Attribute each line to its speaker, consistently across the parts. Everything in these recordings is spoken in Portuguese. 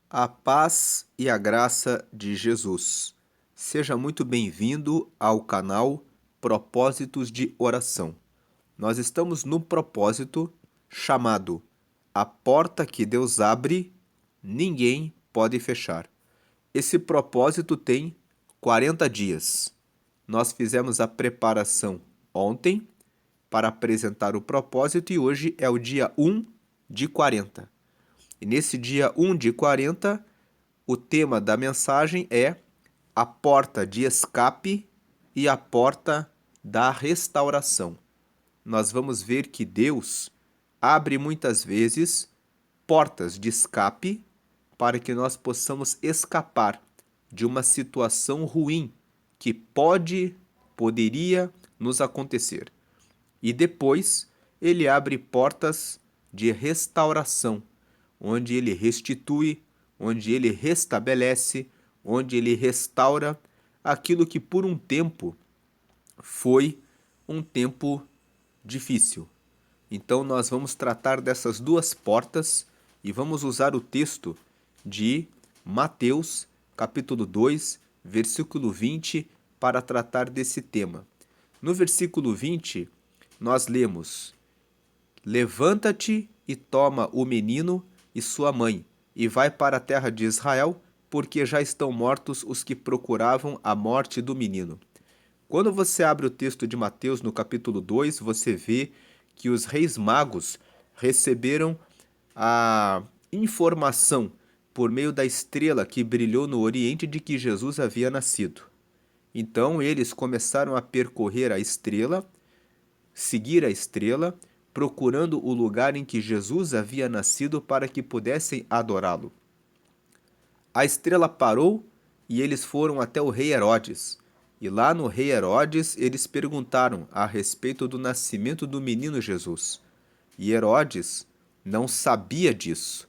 Speaker 1: A paz e a graça de Jesus. Seja muito bem-vindo ao canal Propósitos de Oração. Nós estamos no propósito chamado A Porta que Deus abre, ninguém pode fechar. Esse propósito tem 40 dias. Nós fizemos a preparação ontem para apresentar o propósito e hoje é o dia 1 de 40. E nesse dia 1 de 40, o tema da mensagem é a porta de escape e a porta da restauração. Nós vamos ver que Deus abre muitas vezes portas de escape para que nós possamos escapar de uma situação ruim que poderia nos acontecer. E depois ele abre portas de restauração, onde ele restitui, onde ele restabelece, onde ele restaura aquilo que por um tempo foi um tempo difícil. Então nós vamos tratar dessas duas portas e vamos usar o texto de Mateus, capítulo 2, versículo 20, para tratar desse tema. No versículo 20, nós lemos: Levanta-te e toma o menino e sua mãe, e vai para a terra de Israel, porque já estão mortos os que procuravam a morte do menino. Quando você abre o texto de Mateus no capítulo 2, você vê que os reis magos receberam a informação por meio da estrela que brilhou no Oriente de que Jesus havia nascido. Então eles começaram a percorrer a estrela, seguir a estrela, procurando o lugar em que Jesus havia nascido para que pudessem adorá-lo. A estrela parou e eles foram até o rei Herodes. E lá no rei Herodes eles perguntaram a respeito do nascimento do menino Jesus. E Herodes não sabia disso.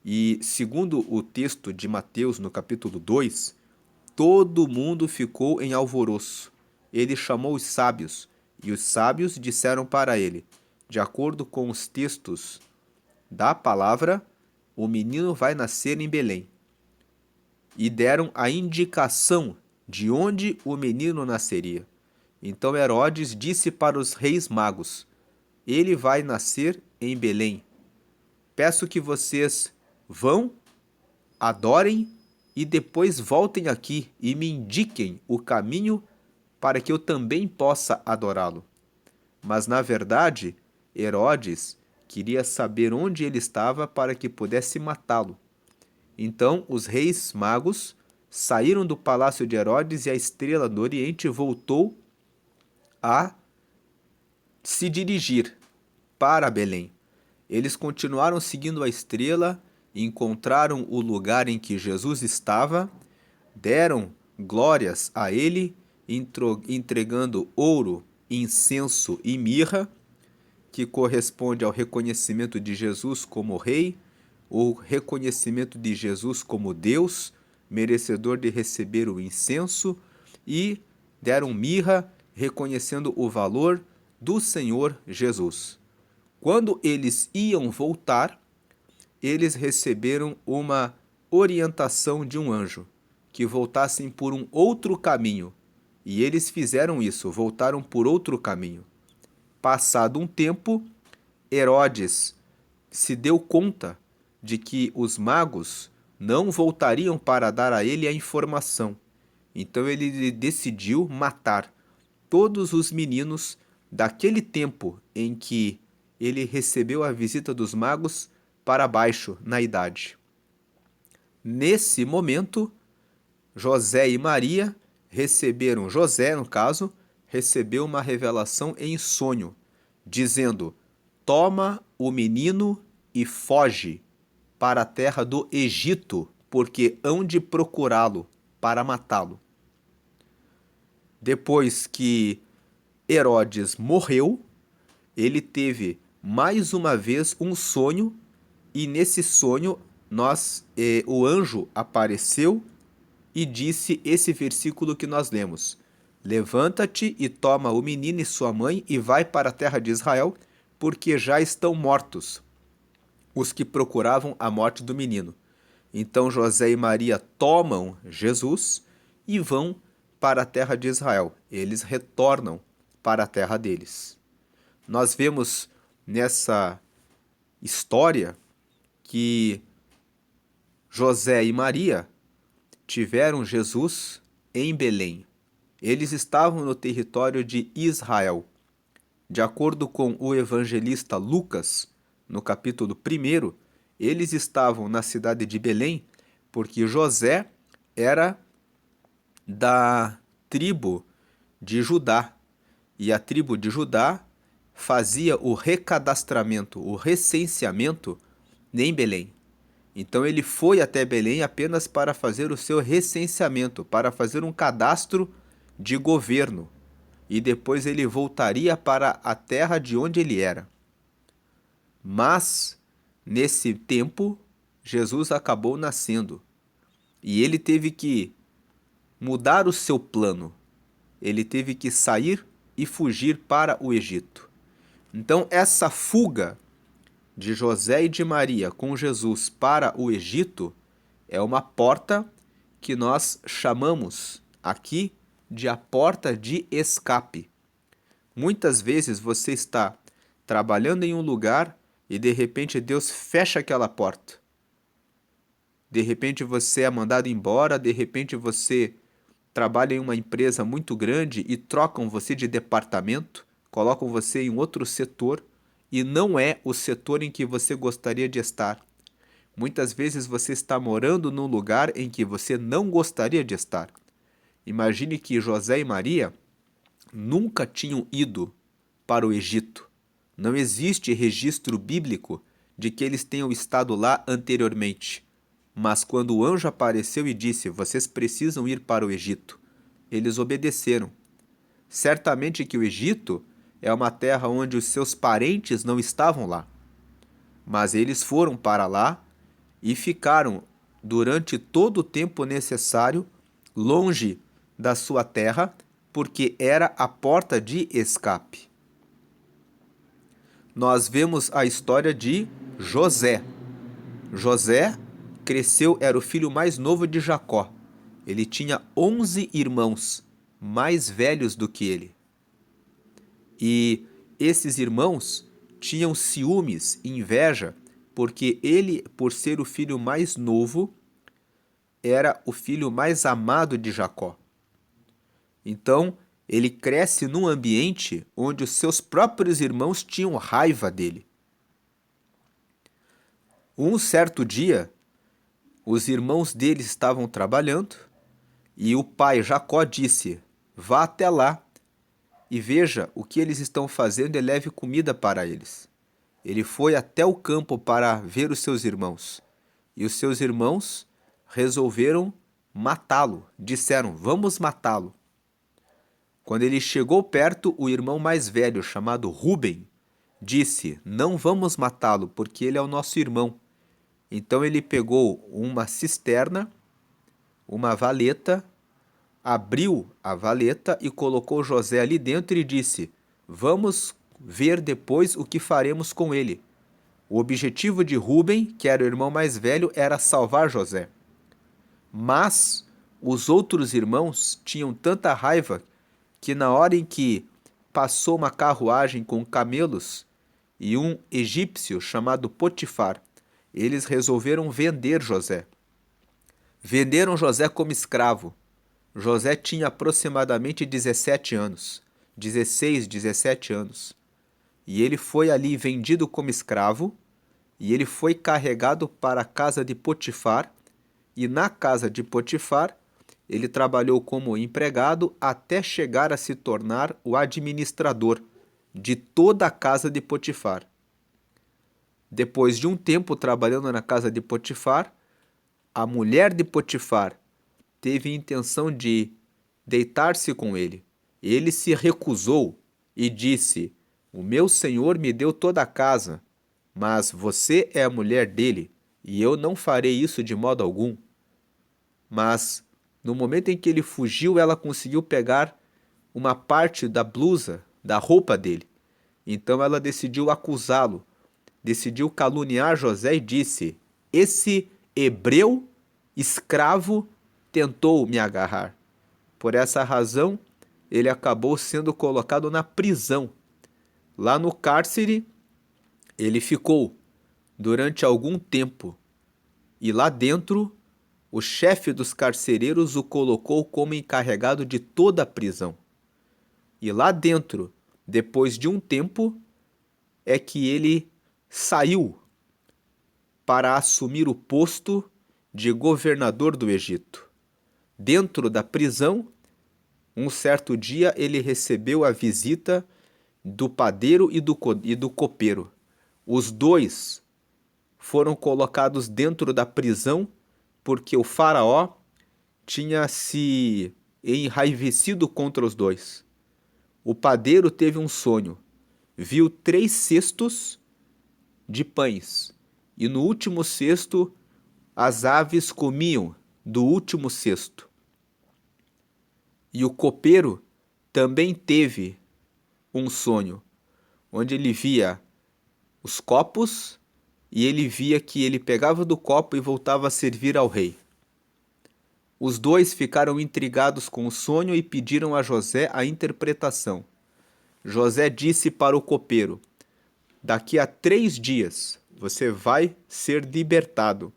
Speaker 1: E segundo o texto de Mateus no capítulo 2, todo mundo ficou em alvoroço. Ele chamou os sábios, e os sábios disseram para ele: de acordo com os textos da palavra, o menino vai nascer em Belém. E deram a indicação de onde o menino nasceria. Então Herodes disse para os reis magos: ele vai nascer em Belém. Peço que vocês vão, adorem e depois voltem aqui e me indiquem o caminho para que eu também possa adorá-lo. Mas na verdade, Herodes queria saber onde ele estava para que pudesse matá-lo. Então os reis magos saíram do palácio de Herodes e a estrela do Oriente voltou a se dirigir para Belém. Eles continuaram seguindo a estrela, encontraram o lugar em que Jesus estava, deram glórias a ele, entregando ouro, incenso e mirra, que corresponde ao reconhecimento de Jesus como rei, o reconhecimento de Jesus como Deus, merecedor de receber o incenso, e deram mirra, reconhecendo o valor do Senhor Jesus. Quando eles iam voltar, eles receberam uma orientação de um anjo, que voltassem por um outro caminho. E eles fizeram isso, voltaram por outro caminho. Passado um tempo, Herodes se deu conta de que os magos não voltariam para dar a ele a informação. Então ele decidiu matar todos os meninos daquele tempo em que ele recebeu a visita dos magos para baixo na idade. Nesse momento, José e Maria receberam, José, no caso, recebeu uma revelação em sonho, dizendo: toma o menino e foge para a terra do Egito, porque hão de procurá-lo para matá-lo. Depois que Herodes morreu, ele teve mais uma vez um sonho, e nesse sonho o anjo apareceu e disse esse versículo que nós lemos: levanta-te e toma o menino e sua mãe e vai para a terra de Israel, porque já estão mortos os que procuravam a morte do menino. Então José e Maria tomam Jesus e vão para a terra de Israel. Eles retornam para a terra deles. Nós vemos nessa história que José e Maria tiveram Jesus em Belém. Eles estavam no território de Israel. De acordo com o evangelista Lucas, no capítulo 1, eles estavam na cidade de Belém porque José era da tribo de Judá. E a tribo de Judá fazia o recadastramento, o recenseamento em Belém. Então ele foi até Belém apenas para fazer o seu recenseamento, para fazer um cadastro de governo. E depois ele voltaria para a terra de onde ele era. Mas, nesse tempo, Jesus acabou nascendo. E ele teve que mudar o seu plano. Ele teve que sair e fugir para o Egito. Então, essa fuga de José e de Maria com Jesus para o Egito é uma porta que nós chamamos aqui de a porta de escape. Muitas vezes você está trabalhando em um lugar e de repente Deus fecha aquela porta. De repente você é mandado embora, de repente você trabalha em uma empresa muito grande e trocam você de departamento, colocam você em outro setor e não é o setor em que você gostaria de estar. Muitas vezes você está morando num lugar em que você não gostaria de estar. Imagine que José e Maria nunca tinham ido para o Egito. Não existe registro bíblico de que eles tenham estado lá anteriormente. Mas quando o anjo apareceu e disse: "Vocês precisam ir para o Egito", eles obedeceram. Certamente que o Egito é uma terra onde os seus parentes não estavam lá. Mas eles foram para lá e ficaram durante todo o tempo necessário longe da sua terra, porque era a porta de escape. Nós vemos a história de José. José cresceu, era o filho mais novo de Jacó. Ele tinha 11 irmãos, mais velhos do que ele. E esses irmãos tinham ciúmes, inveja, porque ele, por ser o filho mais novo, era o filho mais amado de Jacó. Então, ele cresce num ambiente onde os seus próprios irmãos tinham raiva dele. Um certo dia, os irmãos dele estavam trabalhando e o pai Jacó disse: "Vá até lá e veja o que eles estão fazendo e leve comida para eles." Ele foi até o campo para ver os seus irmãos. E os seus irmãos resolveram matá-lo. Disseram: "Vamos matá-lo." Quando ele chegou perto, o irmão mais velho, chamado Ruben, disse: "Não vamos matá-lo, porque ele é o nosso irmão." Então ele pegou uma cisterna, uma valeta, abriu a valeta e colocou José ali dentro e disse: "Vamos ver depois o que faremos com ele." O objetivo de Ruben, que era o irmão mais velho, era salvar José. Mas os outros irmãos tinham tanta raiva que na hora em que passou uma carruagem com camelos e um egípcio chamado Potifar, eles resolveram vender José. Venderam José como escravo. José tinha aproximadamente 17 anos, 16, 17 anos. E ele foi ali vendido como escravo, e ele foi carregado para a casa de Potifar, e na casa de Potifar ele trabalhou como empregado até chegar a se tornar o administrador de toda a casa de Potifar. Depois de um tempo trabalhando na casa de Potifar, a mulher de Potifar teve a intenção de deitar-se com ele. Ele se recusou e disse: "O meu senhor me deu toda a casa, mas você é a mulher dele, e eu não farei isso de modo algum." Mas, no momento em que ele fugiu, ela conseguiu pegar uma parte da blusa, da roupa dele. Então ela decidiu acusá-lo, decidiu caluniar José e disse: "Esse hebreu, escravo, tentou me agarrar. Por essa razão, ele acabou sendo colocado na prisão. Lá no cárcere, ele ficou durante algum tempo. E lá dentro, o chefe dos carcereiros o colocou como encarregado de toda a prisão. E lá dentro, depois de um tempo, é que ele saiu para assumir o posto de governador do Egito. Dentro da prisão, um certo dia ele recebeu a visita do padeiro e do copeiro. Os dois foram colocados dentro da prisão porque o faraó tinha se enraivecido contra os dois. O padeiro teve um sonho, viu 3 cestos de pães, e no último cesto as aves comiam do último cesto. E o copeiro também teve um sonho, onde ele via os copos e ele via que ele pegava do copo e voltava a servir ao rei. Os dois ficaram intrigados com o sonho e pediram a José a interpretação. José disse para o copeiro: daqui a 3 dias você vai ser libertado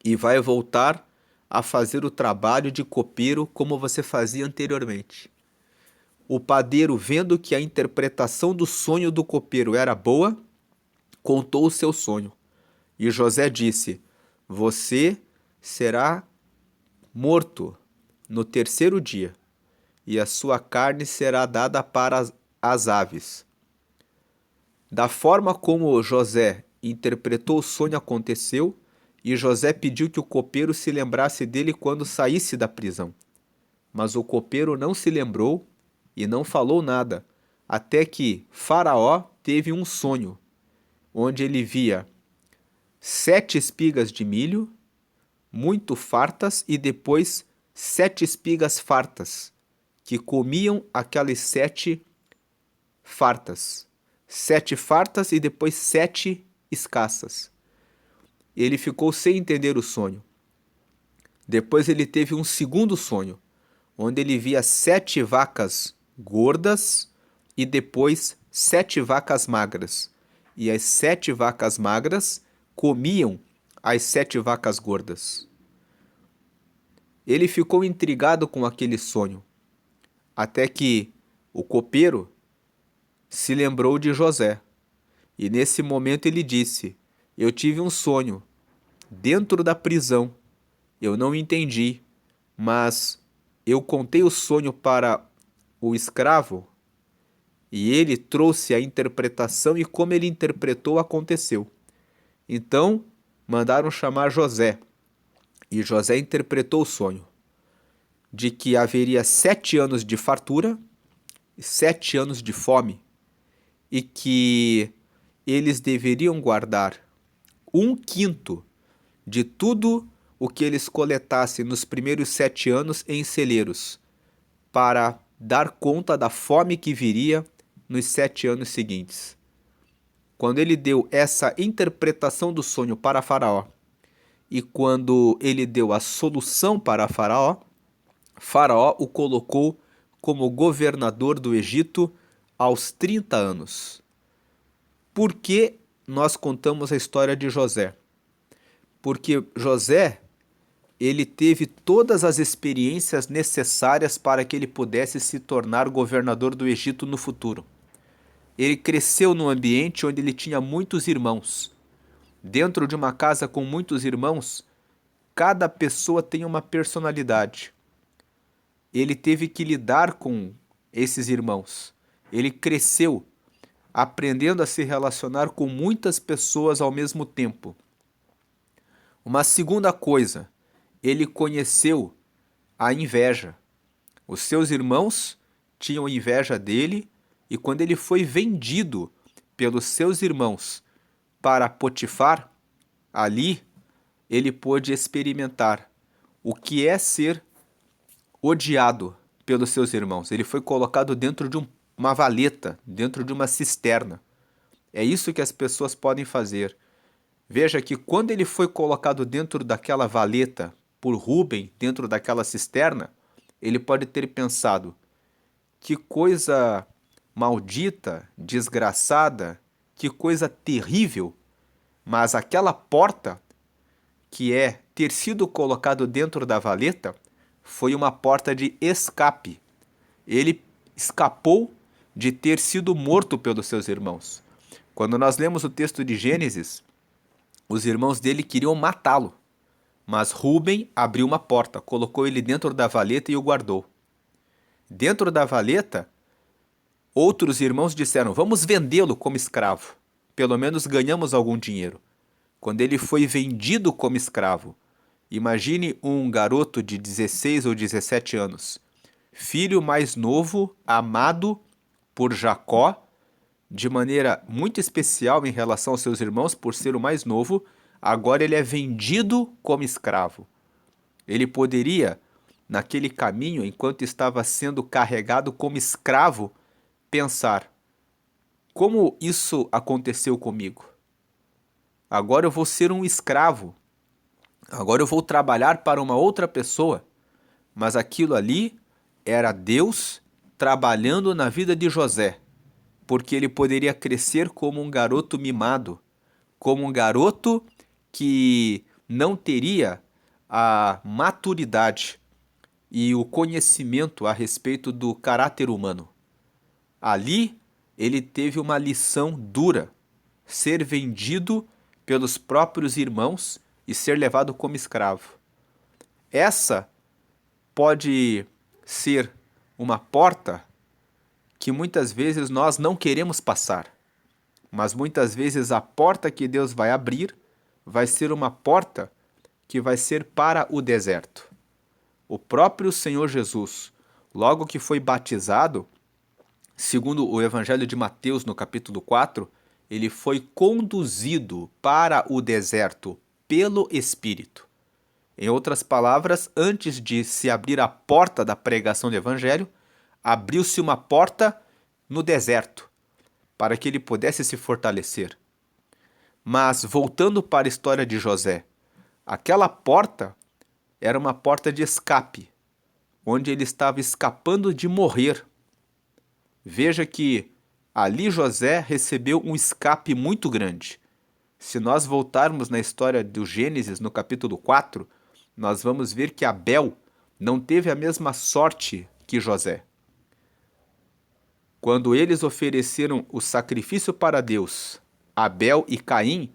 Speaker 1: e vai voltar a fazer o trabalho de copeiro como você fazia anteriormente. O padeiro, vendo que a interpretação do sonho do copeiro era boa, contou o seu sonho. E José disse: você será morto no 3º dia, e a sua carne será dada para as aves. Da forma como José interpretou o sonho aconteceu, e José pediu que o copeiro se lembrasse dele quando saísse da prisão. Mas o copeiro não se lembrou e não falou nada, até que Faraó teve um sonho, onde ele via 7 espigas de milho, muito fartas, e depois 7 espigas fartas, que comiam aquelas 7 fartas. 7 fartas e depois 7 escassas. Ele ficou sem entender o sonho. Depois ele teve um segundo sonho, onde ele via 7 vacas gordas e depois 7 vacas magras. E as 7 vacas magras comiam as 7 vacas gordas. Ele ficou intrigado com aquele sonho, até que o copeiro se lembrou de José. E nesse momento ele disse: eu tive um sonho dentro da prisão. Eu não entendi, mas eu contei o sonho para o escravo e ele trouxe a interpretação, e como ele interpretou, aconteceu. Então mandaram chamar José, e José interpretou o sonho de que haveria 7 anos de fartura e 7 anos de fome, e que eles deveriam guardar 1/5 de tudo o que eles coletassem nos primeiros 7 anos em celeiros, para dar conta da fome que viria nos 7 anos seguintes. Quando ele deu essa interpretação do sonho para Faraó, e quando ele deu a solução para Faraó, Faraó o colocou como governador do Egito aos 30 anos. Por que nós contamos a história de José? Porque José, ele teve todas as experiências necessárias para que ele pudesse se tornar governador do Egito no futuro. Ele cresceu num ambiente onde ele tinha muitos irmãos. Dentro de uma casa com muitos irmãos, cada pessoa tem uma personalidade. Ele teve que lidar com esses irmãos. Ele cresceu aprendendo a se relacionar com muitas pessoas ao mesmo tempo. Uma segunda coisa, ele conheceu a inveja. Os seus irmãos tinham inveja dele, e quando ele foi vendido pelos seus irmãos para Potifar, ali ele pôde experimentar o que é ser odiado pelos seus irmãos. Ele foi colocado dentro de uma valeta, dentro de uma cisterna. É isso que as pessoas podem fazer. Veja que quando ele foi colocado dentro daquela valeta por Rúben, dentro daquela cisterna, ele pode ter pensado: que coisa maldita, desgraçada, que coisa terrível, mas aquela porta, que é ter sido colocado dentro da valeta, foi uma porta de escape. Ele escapou de ter sido morto pelos seus irmãos. Quando nós lemos o texto de Gênesis, os irmãos dele queriam matá-lo, mas Rúben abriu uma porta, colocou ele dentro da valeta e o guardou. Dentro da valeta, outros irmãos disseram: vamos vendê-lo como escravo. Pelo menos ganhamos algum dinheiro. Quando ele foi vendido como escravo, imagine um garoto de 16 ou 17 anos, filho mais novo, amado por Jacó, de maneira muito especial em relação aos seus irmãos, por ser o mais novo, agora ele é vendido como escravo. Ele poderia, naquele caminho, enquanto estava sendo carregado como escravo, pensar: como isso aconteceu comigo? Agora eu vou ser um escravo. Agora eu vou trabalhar para uma outra pessoa. Mas aquilo ali era Deus trabalhando na vida de José, porque ele poderia crescer como um garoto mimado, como um garoto que não teria a maturidade e o conhecimento a respeito do caráter humano. Ali ele teve uma lição dura: ser vendido pelos próprios irmãos e ser levado como escravo. Essa pode ser uma porta que muitas vezes nós não queremos passar, mas muitas vezes a porta que Deus vai abrir vai ser uma porta que vai ser para o deserto. O próprio Senhor Jesus, logo que foi batizado, segundo o Evangelho de Mateus, no capítulo 4, ele foi conduzido para o deserto pelo Espírito. Em outras palavras, antes de se abrir a porta da pregação do Evangelho, abriu-se uma porta no deserto, para que ele pudesse se fortalecer. Mas, voltando para a história de José, aquela porta era uma porta de escape, onde ele estava escapando de morrer. Veja que ali José recebeu um escape muito grande. Se nós voltarmos na história do Gênesis, no capítulo 4, nós vamos ver que Abel não teve a mesma sorte que José. Quando eles ofereceram o sacrifício para Deus, Abel e Caim,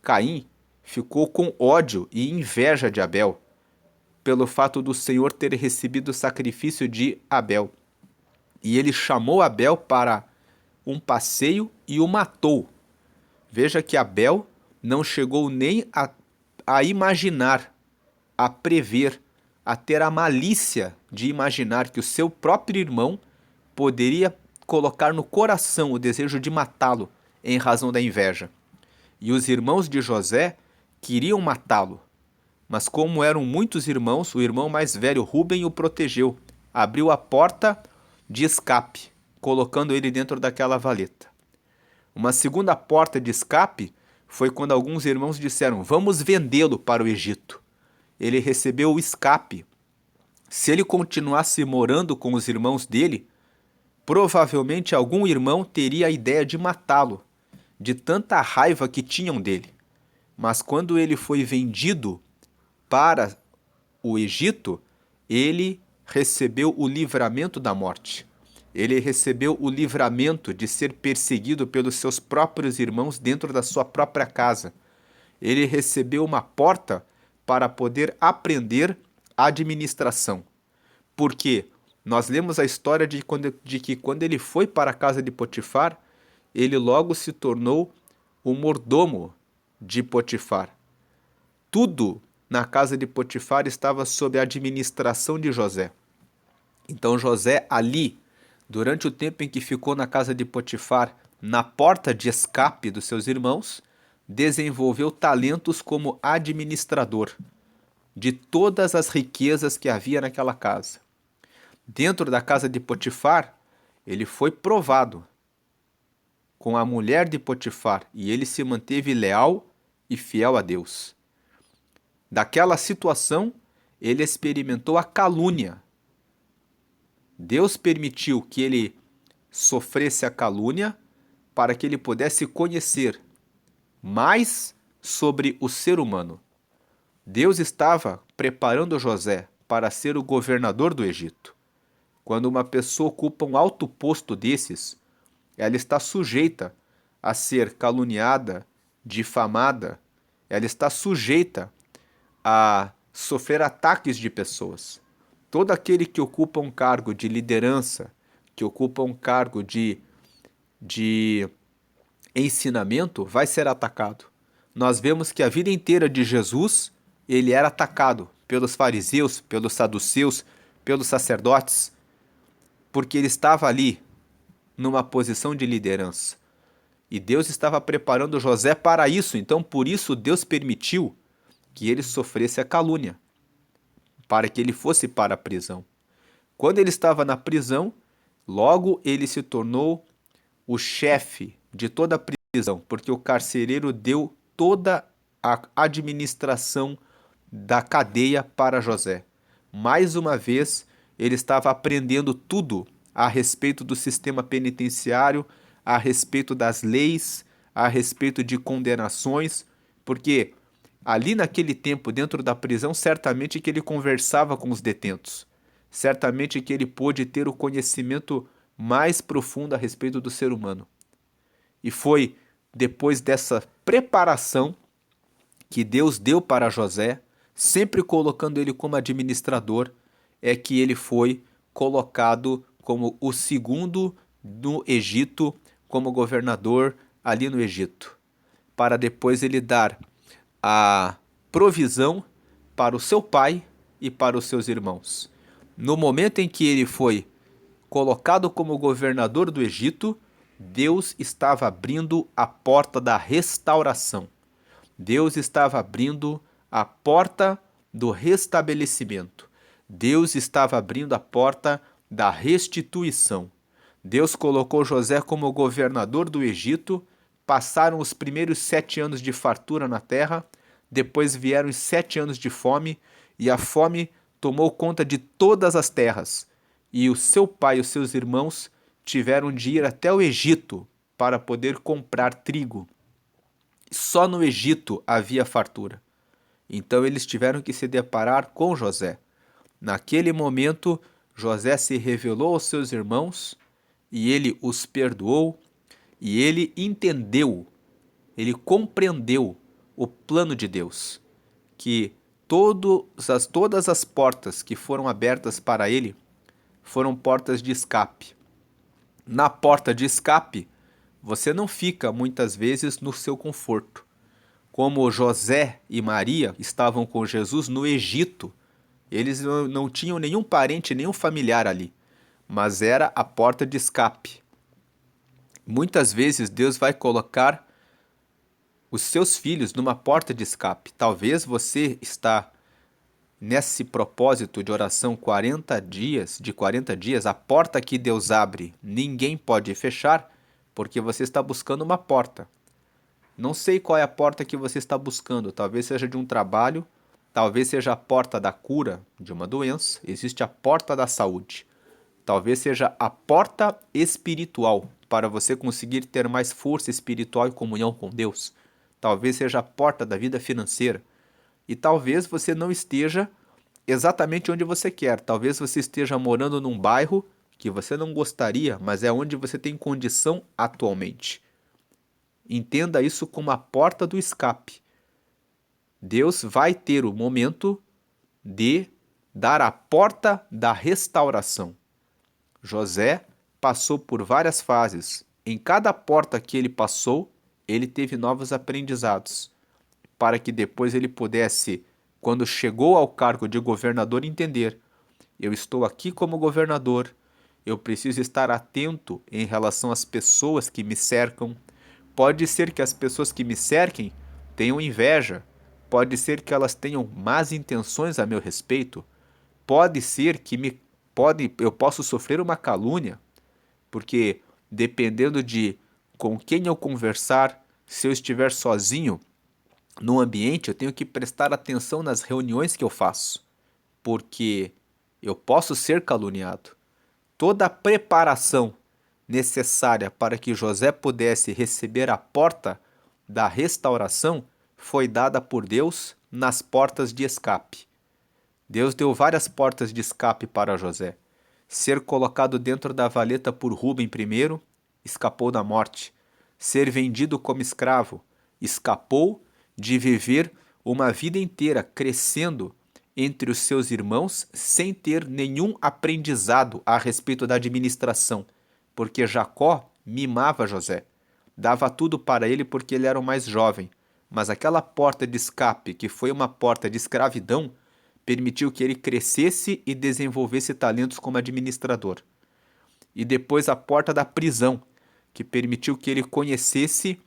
Speaker 1: Caim ficou com ódio e inveja de Abel, pelo fato do Senhor ter recebido o sacrifício de Abel. E ele chamou Abel para um passeio e o matou. Veja que Abel não chegou nem a imaginar, a prever, a ter a malícia de imaginar que o seu próprio irmão poderia colocar no coração o desejo de matá-lo em razão da inveja. E os irmãos de José queriam matá-lo, mas como eram muitos irmãos, o irmão mais velho, Rúben, o protegeu, abriu a porta de escape, colocando ele dentro daquela valeta. Uma segunda porta de escape foi quando alguns irmãos disseram: vamos vendê-lo para o Egito. Ele recebeu o escape. Se ele continuasse morando com os irmãos dele, provavelmente algum irmão teria a ideia de matá-lo, de tanta raiva que tinham dele. Mas quando ele foi vendido para o Egito, ele recebeu o livramento da morte. Ele recebeu o livramento de ser perseguido pelos seus próprios irmãos dentro da sua própria casa. Ele recebeu uma porta para poder aprender administração. Porque nós lemos a história de que quando ele foi para a casa de Potifar, ele logo se tornou o mordomo de Potifar. Tudo na casa de Potifar estava sob a administração de José. Então José ali, durante o tempo em que ficou na casa de Potifar, na porta de escape dos seus irmãos, desenvolveu talentos como administrador de todas as riquezas que havia naquela casa. Dentro da casa de Potifar, ele foi provado com a mulher de Potifar e ele se manteve leal e fiel a Deus. Daquela situação, ele experimentou a calúnia. Deus permitiu que ele sofresse a calúnia para que ele pudesse conhecer mais sobre o ser humano. Deus estava preparando José para ser o governador do Egito. Quando uma pessoa ocupa um alto posto desses, ela está sujeita a ser caluniada, difamada, ela está sujeita a sofrer ataques de pessoas. Todo aquele que ocupa um cargo de liderança, que ocupa um cargo de ensinamento, vai ser atacado. Nós vemos que a vida inteira de Jesus, ele era atacado pelos fariseus, pelos saduceus, pelos sacerdotes, porque ele estava ali numa posição de liderança. E Deus estava preparando José para isso, então por isso Deus permitiu que ele sofresse a calúnia, para que ele fosse para a prisão. Quando ele estava na prisão, logo ele se tornou o chefe de toda a prisão, porque o carcereiro deu toda a administração da cadeia para José. Mais uma vez, ele estava aprendendo tudo a respeito do sistema penitenciário, a respeito das leis, a respeito de condenações, porque ali naquele tempo, dentro da prisão, certamente que ele conversava com os detentos. Certamente que ele pôde ter o conhecimento mais profundo a respeito do ser humano. E foi depois dessa preparação que Deus deu para José, sempre colocando ele como administrador, é que ele foi colocado como o segundo no Egito, como governador ali no Egito, para depois ele dar a provisão para o seu pai e para os seus irmãos. No momento em que ele foi colocado como governador do Egito, Deus estava abrindo a porta da restauração. Deus estava abrindo a porta do restabelecimento. Deus estava abrindo a porta da restituição. Deus colocou José como governador do Egito. Passaram os primeiros 7 anos de fartura na terra, depois vieram os 7 anos de fome, e a fome tomou conta de todas as terras. E o seu pai e os seus irmãos tiveram de ir até o Egito para poder comprar trigo. Só no Egito havia fartura. Então eles tiveram que se deparar com José. Naquele momento, José se revelou aos seus irmãos e ele os perdoou e ele entendeu, ele compreendeu o plano de Deus, que todas as portas que foram abertas para ele foram portas de escape. Na porta de escape, você não fica muitas vezes no seu conforto. Como José e Maria estavam com Jesus no Egito, eles não tinham nenhum parente, nenhum familiar ali, mas era a porta de escape. Muitas vezes Deus vai colocar os seus filhos numa porta de escape. Talvez você está nesse propósito de oração 40 dias, a porta que Deus abre, ninguém pode fechar, porque você está buscando uma porta. Não sei qual é a porta que você está buscando, talvez seja de um trabalho, talvez seja a porta da cura de uma doença, existe a porta da saúde. Talvez seja a porta espiritual, para você conseguir ter mais força espiritual e comunhão com Deus. Talvez seja a porta da vida financeira. E talvez você não esteja exatamente onde você quer. Talvez você esteja morando num bairro que você não gostaria, mas é onde você tem condição atualmente. Entenda isso como a porta do escape. Deus vai ter o momento de dar a porta da restauração. José passou por várias fases. Em cada porta que ele passou, ele teve novos aprendizados, para que depois ele pudesse, quando chegou ao cargo de governador, entender: eu estou aqui como governador, eu preciso estar atento em relação às pessoas que me cercam. Pode ser que as pessoas que me cerquem tenham inveja, pode ser que elas tenham más intenções a meu respeito, pode ser que eu possa sofrer uma calúnia, porque dependendo de com quem eu conversar, se eu estiver sozinho, no ambiente, eu tenho que prestar atenção nas reuniões que eu faço, porque eu posso ser caluniado. Toda a preparação necessária para que José pudesse receber a porta da restauração foi dada por Deus nas portas de escape. Deus deu várias portas de escape para José. Ser colocado dentro da valeta por Rúben primeiro, escapou da morte. Ser vendido como escravo, escapou de viver uma vida inteira crescendo entre os seus irmãos sem ter nenhum aprendizado a respeito da administração, porque Jacó mimava José, dava tudo para ele porque ele era o mais jovem, mas aquela porta de escape, que foi uma porta de escravidão, permitiu que ele crescesse e desenvolvesse talentos como administrador. E depois a porta da prisão, que permitiu que ele conhecesse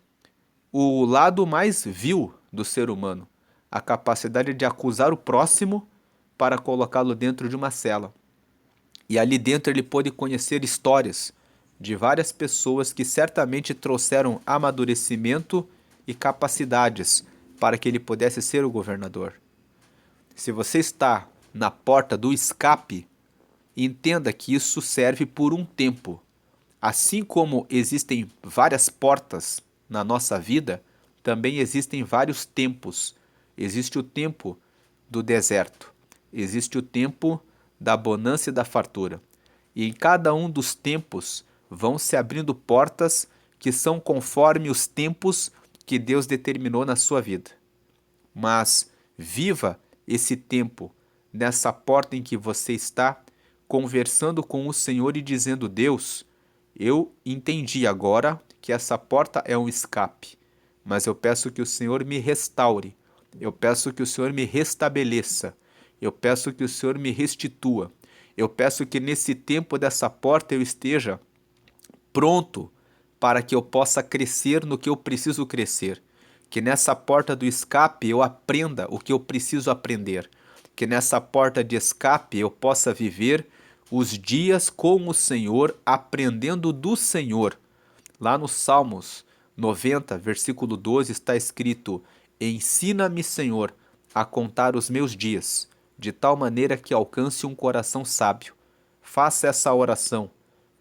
Speaker 1: o lado mais vil do ser humano, a capacidade de acusar o próximo para colocá-lo dentro de uma cela. E ali dentro ele pôde conhecer histórias de várias pessoas que certamente trouxeram amadurecimento e capacidades para que ele pudesse ser o governador. Se você está na porta do escape, entenda que isso serve por um tempo. Assim como existem várias portas na nossa vida, também existem vários tempos. Existe o tempo do deserto, existe o tempo da bonança e da fartura. E em cada um dos tempos vão se abrindo portas que são conforme os tempos que Deus determinou na sua vida. Mas viva esse tempo nessa porta em que você está, conversando com o Senhor e dizendo: Deus, eu entendi agora que essa porta é um escape, mas eu peço que o Senhor me restaure, eu peço que o Senhor me restabeleça, eu peço que o Senhor me restitua, eu peço que nesse tempo dessa porta eu esteja pronto para que eu possa crescer no que eu preciso crescer. Que nessa porta do escape eu aprenda o que eu preciso aprender. Que nessa porta de escape eu possa viver os dias com o Senhor, aprendendo do Senhor. Lá no Salmos 90, versículo 12, está escrito: Ensina-me, Senhor, a contar os meus dias, de tal maneira que alcance um coração sábio. Faça essa oração.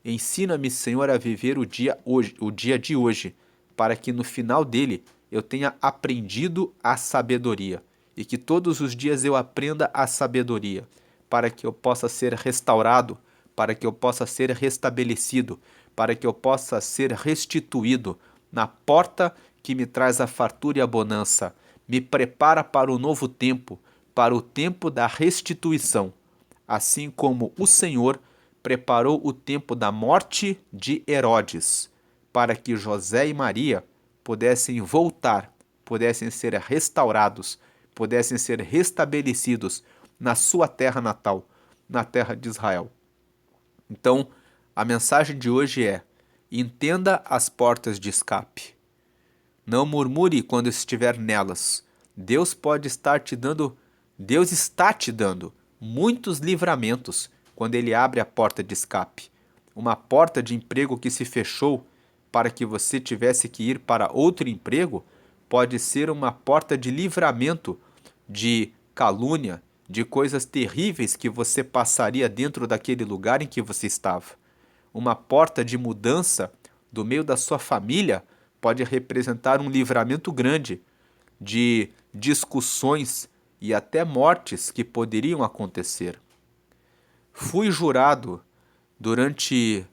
Speaker 1: Ensina-me, Senhor, a viver o dia de hoje, para que no final dele eu tenha aprendido a sabedoria, e que todos os dias eu aprenda a sabedoria, para que eu possa ser restaurado, para que eu possa ser restabelecido, para que eu possa ser restituído na porta que me traz a fartura e a bonança. Me prepara para o novo tempo, para o tempo da restituição, assim como o Senhor preparou o tempo da morte de Herodes, para que José e Maria pudessem voltar, pudessem ser restaurados, pudessem ser restabelecidos na sua terra natal, na terra de Israel. Então, a mensagem de hoje é: entenda as portas de escape. Não murmure quando estiver nelas. Deus está te dando muitos livramentos quando Ele abre a porta de escape. Uma porta de emprego que se fechou para que você tivesse que ir para outro emprego pode ser uma porta de livramento de calúnia, de coisas terríveis que você passaria dentro daquele lugar em que você estava. Uma porta de mudança do meio da sua família pode representar um livramento grande de discussões e até mortes que poderiam acontecer. Fui jurado durante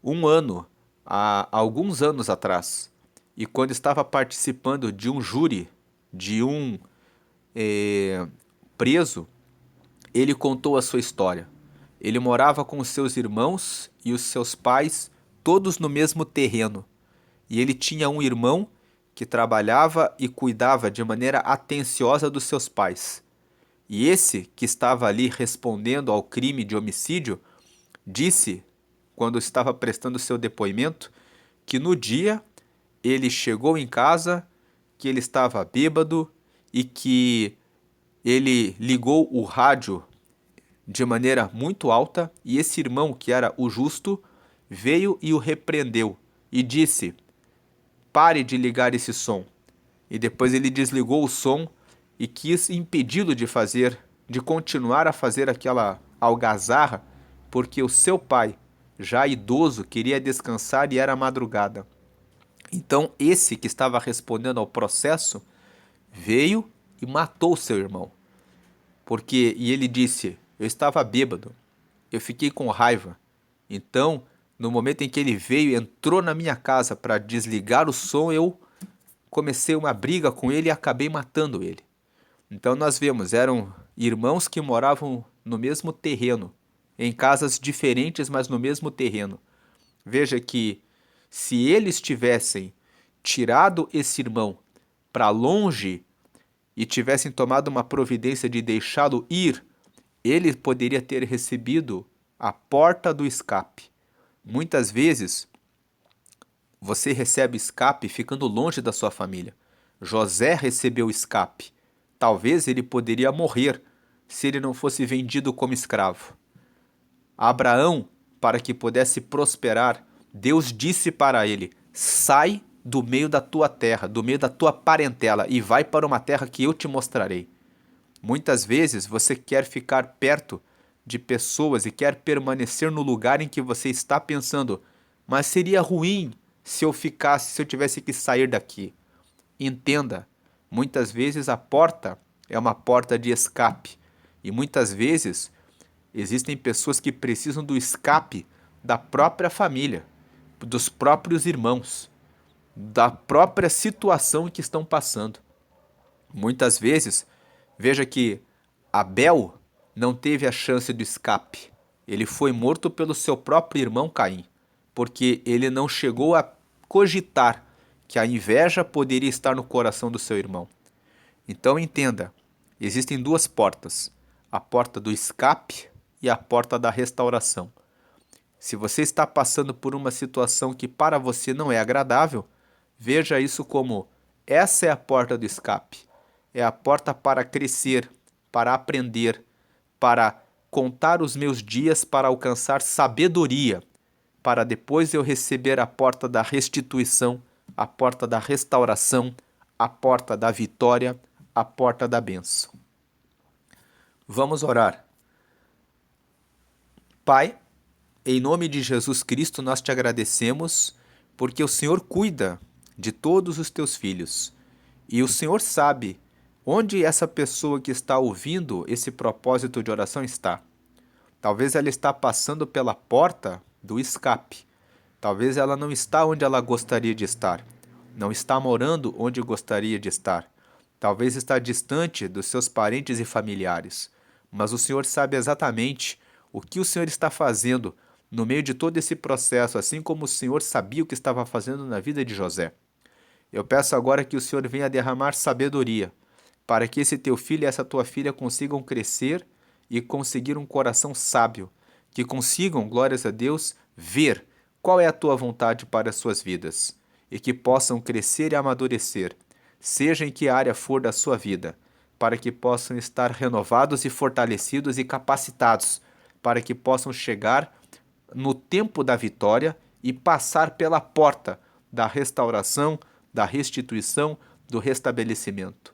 Speaker 1: um ano, há alguns anos atrás, e quando estava participando de um júri, de um preso, ele contou a sua história. Ele morava com os seus irmãos e os seus pais, todos no mesmo terreno. E ele tinha um irmão que trabalhava e cuidava de maneira atenciosa dos seus pais. E esse que estava ali respondendo ao crime de homicídio, disse, quando estava prestando seu depoimento, que no dia ele chegou em casa, que ele estava bêbado e que ele ligou o rádio de maneira muito alta e esse irmão, que era o justo, veio e o repreendeu e disse: pare de ligar esse som. e depois ele desligou o som e quis impedi-lo de continuar a fazer aquela algazarra, porque o seu pai, já idoso, queria descansar e era madrugada. Então esse que estava respondendo ao processo veio e matou seu irmão. E ele disse: "Eu estava bêbado, eu fiquei com raiva. Então, no momento em que ele veio e entrou na minha casa para desligar o som, eu comecei uma briga com ele e acabei matando ele." Então nós vemos, eram irmãos que moravam no mesmo terreno, em casas diferentes, mas no mesmo terreno. Veja que se eles tivessem tirado esse irmão para longe e tivessem tomado uma providência de deixá-lo ir, ele poderia ter recebido a porta do escape. Muitas vezes você recebe escape ficando longe da sua família. José recebeu escape. Talvez ele poderia morrer se ele não fosse vendido como escravo. Abraão, para que pudesse prosperar, Deus disse para ele: sai do meio da tua terra, do meio da tua parentela, e vai para uma terra que eu te mostrarei. Muitas vezes você quer ficar perto de pessoas e quer permanecer no lugar em que você está pensando, mas seria ruim se eu ficasse, se eu tivesse que sair daqui. Entenda, muitas vezes a porta é uma porta de escape, e muitas vezes existem pessoas que precisam do escape da própria família, dos próprios irmãos, da própria situação em que estão passando. Muitas vezes, veja que Abel não teve a chance do escape. Ele foi morto pelo seu próprio irmão Caim, porque ele não chegou a cogitar que a inveja poderia estar no coração do seu irmão. Então entenda, existem duas portas, a porta do escape e a porta da restauração. Se você está passando por uma situação que para você não é agradável, veja isso como: essa é a porta do escape. É a porta para crescer, para aprender, para contar os meus dias, para alcançar sabedoria, para depois eu receber a porta da restituição, a porta da restauração, a porta da vitória, a porta da bênção. Vamos orar. Pai, em nome de Jesus Cristo, nós te agradecemos porque o Senhor cuida de todos os teus filhos. E o Senhor sabe onde essa pessoa que está ouvindo esse propósito de oração está. Talvez ela está passando pela porta do escape. Talvez ela não está onde ela gostaria de estar. Não está morando onde gostaria de estar. Talvez está distante dos seus parentes e familiares. Mas o Senhor sabe exatamente o que o Senhor está fazendo no meio de todo esse processo, assim como o Senhor sabia o que estava fazendo na vida de José. Eu peço agora que o Senhor venha derramar sabedoria, para que esse teu filho e essa tua filha consigam crescer e conseguir um coração sábio, que consigam, glórias a Deus, ver qual é a tua vontade para as suas vidas, e que possam crescer e amadurecer, seja em que área for da sua vida, para que possam estar renovados e fortalecidos e capacitados, para que possam chegar no tempo da vitória e passar pela porta da restauração, da restituição, do restabelecimento.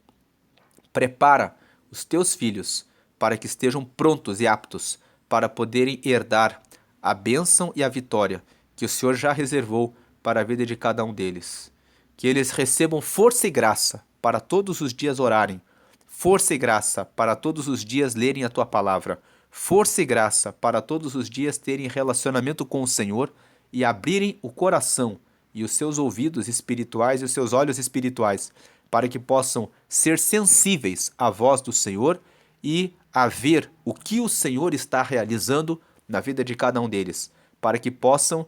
Speaker 1: Prepara os teus filhos para que estejam prontos e aptos para poderem herdar a bênção e a vitória que o Senhor já reservou para a vida de cada um deles. Que eles recebam força e graça para todos os dias orarem, força e graça para todos os dias lerem a tua palavra, força e graça para todos os dias terem relacionamento com o Senhor e abrirem o coração e os seus ouvidos espirituais e os seus olhos espirituais, para que possam ser sensíveis à voz do Senhor e a ver o que o Senhor está realizando na vida de cada um deles, para que possam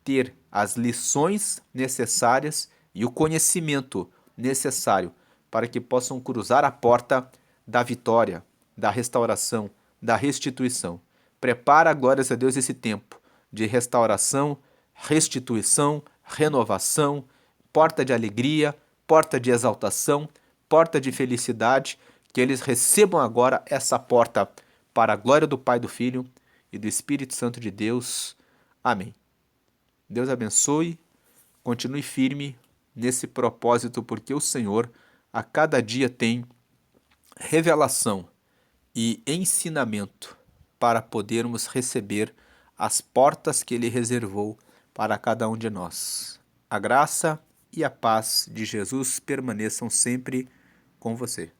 Speaker 1: ter as lições necessárias e o conhecimento necessário para que possam cruzar a porta da vitória, da restauração, da restituição. Prepara, glórias a Deus, esse tempo de restauração, restituição, renovação, porta de alegria, porta de exaltação, porta de felicidade, que eles recebam agora essa porta para a glória do Pai, do Filho e do Espírito Santo de Deus. Amém. Deus abençoe, continue firme nesse propósito, porque o Senhor a cada dia tem revelação e ensinamento para podermos receber as portas que Ele reservou para cada um de nós. A graça e a paz de Jesus permaneçam sempre com você.